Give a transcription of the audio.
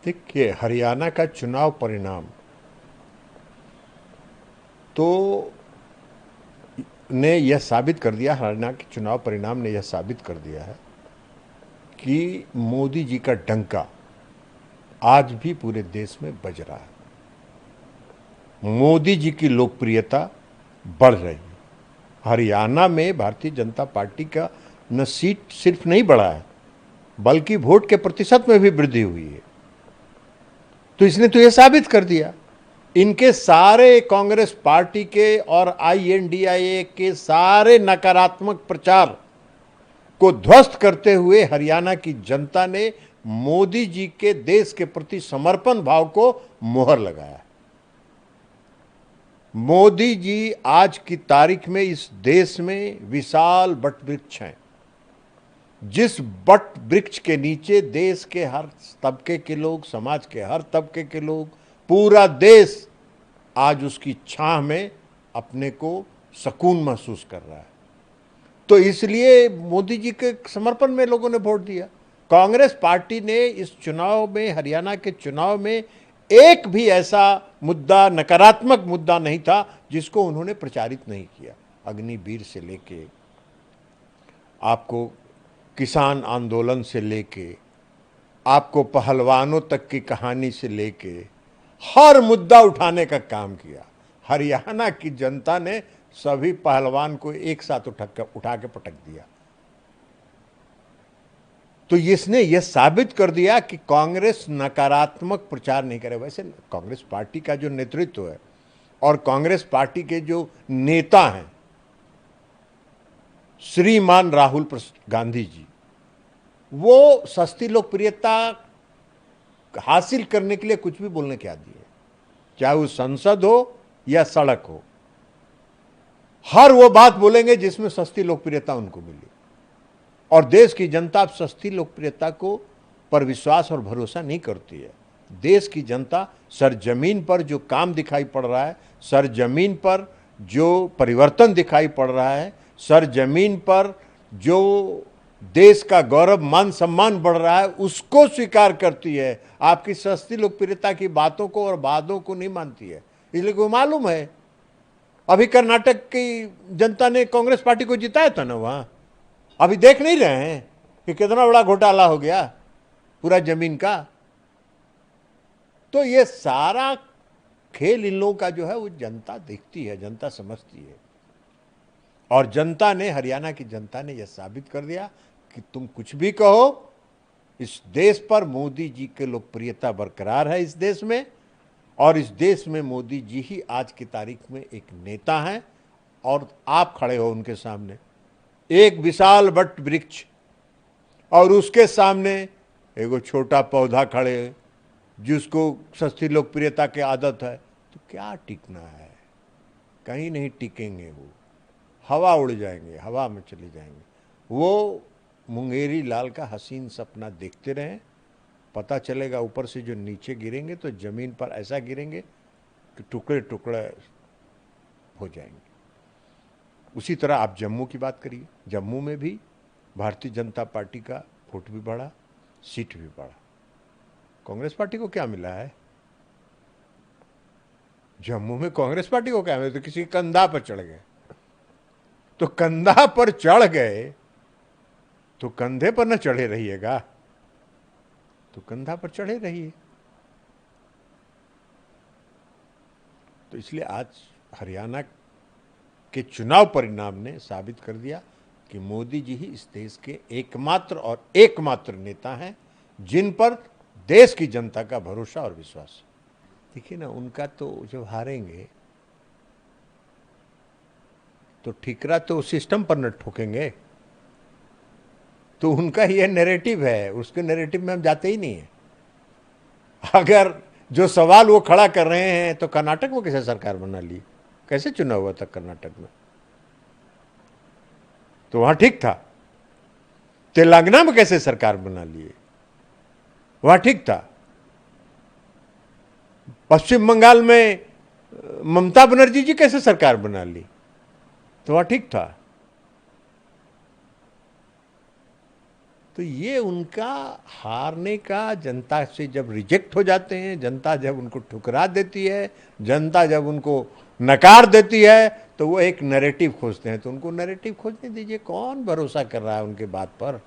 देखिए, हरियाणा का चुनाव परिणाम तो ने यह साबित कर दिया, हरियाणा के चुनाव परिणाम ने यह साबित कर दिया है कि मोदी जी का डंका आज भी पूरे देश में बज रहा है। मोदी जी की लोकप्रियता बढ़ रही है। हरियाणा में भारतीय जनता पार्टी का न सीट सिर्फ नहीं बढ़ा है, बल्कि वोट के प्रतिशत में भी वृद्धि हुई है। तो इसने तो यह साबित कर दिया, इनके सारे कांग्रेस पार्टी के और आईएनडीआईए के सारे नकारात्मक प्रचार को ध्वस्त करते हुए हरियाणा की जनता ने मोदी जी के देश के प्रति समर्पण भाव को मोहर लगाया। मोदी जी आज की तारीख में इस देश में विशाल वट वृक्ष हैं। जिस वट वृक्ष के नीचे देश के हर तबके के लोग, समाज के हर तबके के लोग, पूरा देश आज उसकी छाह में अपने को सुकून महसूस कर रहा है। तो इसलिए मोदी जी के समर्पण में लोगों ने वोट दिया। कांग्रेस पार्टी ने इस चुनाव में, हरियाणा के चुनाव में, एक भी ऐसा मुद्दा, नकारात्मक मुद्दा नहीं था जिसको उन्होंने प्रचारित नहीं किया। अग्निवीर से लेके आपको किसान आंदोलन से लेके आपको पहलवानों तक की कहानी से लेके हर मुद्दा उठाने का काम किया। हरियाणा की जनता ने सभी पहलवान को एक साथ उठा के पटक दिया। तो इसने यह साबित कर दिया कि कांग्रेस नकारात्मक प्रचार नहीं करे। वैसे कांग्रेस पार्टी का जो नेतृत्व है और कांग्रेस पार्टी के जो नेता हैं, श्रीमान राहुल गांधी जी, वो सस्ती लोकप्रियता हासिल करने के लिए कुछ भी बोलने के आदी है। चाहे वो संसद हो या सड़क हो, हर वो बात बोलेंगे जिसमें सस्ती लोकप्रियता उनको मिली। और देश की जनता अब सस्ती लोकप्रियता को पर विश्वास और भरोसा नहीं करती है। देश की जनता सरजमीन पर जो काम दिखाई पड़ रहा है, सरजमीन पर जो परिवर्तन दिखाई पड़ रहा है, सरजमीन पर जो देश का गौरव, मान सम्मान बढ़ रहा है, उसको स्वीकार करती है। आपकी सस्ती लोकप्रियता की बातों को और वादों को नहीं मानती है। इसलिए को मालूम है, अभी कर्नाटक की जनता ने कांग्रेस पार्टी को जिताया था ना वहां। अभी देख नहीं रहे हैं कि कितना बड़ा घोटाला हो गया पूरा जमीन का। तो ये सारा खेल इन लोगों का जो है वो जनता देखती है, जनता समझती है। और जनता ने, हरियाणा की जनता ने यह साबित कर दिया कि तुम कुछ भी कहो, इस देश पर मोदी जी की लोकप्रियता बरकरार है इस देश में। और इस देश में मोदी जी ही आज की तारीख में एक नेता हैं। और आप खड़े हो उनके सामने, एक विशाल वट वृक्ष, और उसके सामने एगो छोटा पौधा खड़े जिसको सस्ती लोकप्रियता की आदत है। तो क्या टिकना है? कहीं नहीं टिकेंगे। वो हवा उड़ जाएंगे, हवा में चले जाएंगे। वो मुंगेरी लाल का हसीन सपना देखते रहें, पता चलेगा ऊपर से जो नीचे गिरेंगे तो जमीन पर ऐसा गिरेंगे कि टुकड़े टुकड़े हो जाएंगे। उसी तरह आप जम्मू की बात करिए, जम्मू में भी भारतीय जनता पार्टी का वोट भी बढ़ा, सीट भी बढ़ा। कांग्रेस पार्टी को क्या मिला है? जम्मू में कांग्रेस पार्टी को क्या मिला? तो किसी कंधा पर चढ़ गए। तो कंधा पर चढ़ गए तो कंधे पर न चढ़े रहिएगा, तो कंधा पर चढ़े रहिए। तो इसलिए आज हरियाणा के चुनाव परिणाम ने साबित कर दिया कि मोदी जी ही इस देश के एकमात्र और एकमात्र नेता हैं जिन पर देश की जनता का भरोसा और विश्वास। देखिए ना, उनका तो जब हारेंगे तो ठिकरा तो सिस्टम पर न ठोकेंगे। तो उनका यह नैरेटिव है, उसके नैरेटिव में हम जाते ही नहीं है। अगर जो सवाल वो खड़ा कर रहे हैं, तो कर्नाटक में कैसे सरकार बना ली, कैसे चुनाव हुआ था कर्नाटक में? तो वहां ठीक था। तेलंगाना में कैसे सरकार बना लिए, वहां ठीक था। पश्चिम बंगाल में ममता बनर्जी जी कैसे सरकार बना ली, तो वहां ठीक था। तो ये उनका हारने का, जनता से जब रिजेक्ट हो जाते हैं, जनता जब उनको ठुकरा देती है, जनता जब उनको नकार देती है, तो वो एक नैरेटिव खोजते हैं। तो उनको नैरेटिव खोजने दीजिए, कौन भरोसा कर रहा है उनके बात पर।